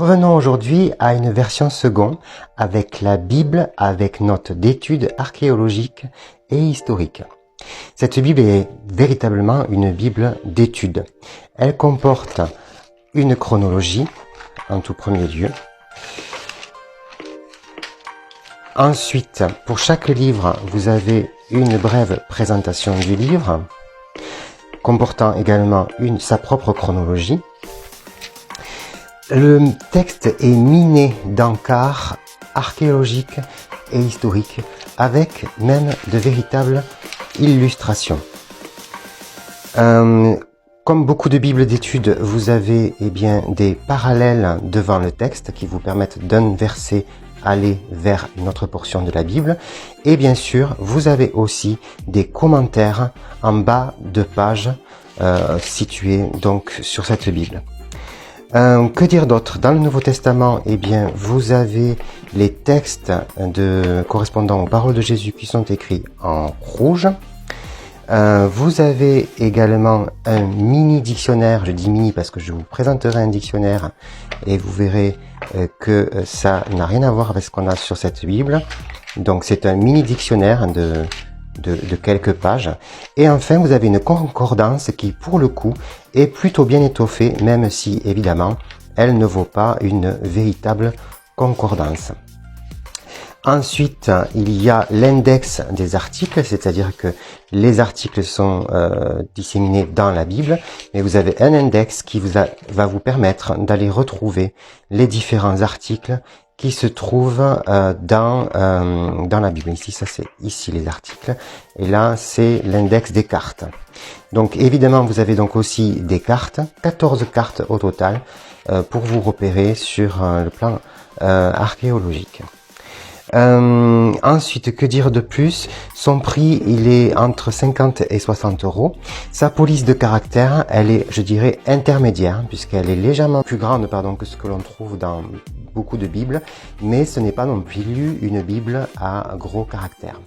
Revenons aujourd'hui à une version second avec la Bible avec notes d'études archéologiques et historiques. Cette Bible est véritablement une Bible d'études. Elle comporte une chronologie en tout premier lieu. Ensuite, pour chaque livre, vous avez une brève présentation du livre, comportant également sa propre chronologie. Le texte est miné d'encarts archéologiques et historiques, avec même de véritables illustrations. Comme beaucoup de bibles d'études, vous avez des parallèles devant le texte qui vous permettent d'un verset aller vers une autre portion de la Bible. Et bien sûr, vous avez aussi des commentaires en bas de page situés donc sur cette Bible. Que dire d'autre? Dans le Nouveau Testament, vous avez les textes correspondant aux paroles de Jésus qui sont écrits en rouge. Vous avez également un mini dictionnaire, je dis mini parce que je vous présenterai un dictionnaire et vous verrez que ça n'a rien à voir avec ce qu'on a sur cette Bible. Donc c'est un mini dictionnaire de quelques pages. Et enfin, vous avez une concordance qui, pour le coup, est plutôt bien étoffée, même si, évidemment, elle ne vaut pas une véritable concordance. Ensuite, il y a l'index des articles, c'est-à-dire que les articles sont disséminés dans la Bible, mais vous avez un index qui va vous permettre d'aller retrouver les différents articles qui se trouvent dans la Bible. Ici, c'est les articles, et là, c'est l'index des cartes. Donc, évidemment, vous avez donc aussi des cartes, 14 cartes au total, pour vous repérer sur le plan archéologique. Ensuite, que dire de plus? Son prix, il est entre 50 et 60 euros. Sa police de caractère, elle est, je dirais, intermédiaire, puisqu'elle est légèrement plus grande, que ce que l'on trouve dans beaucoup de Bibles, mais ce n'est pas non plus une Bible à gros caractère.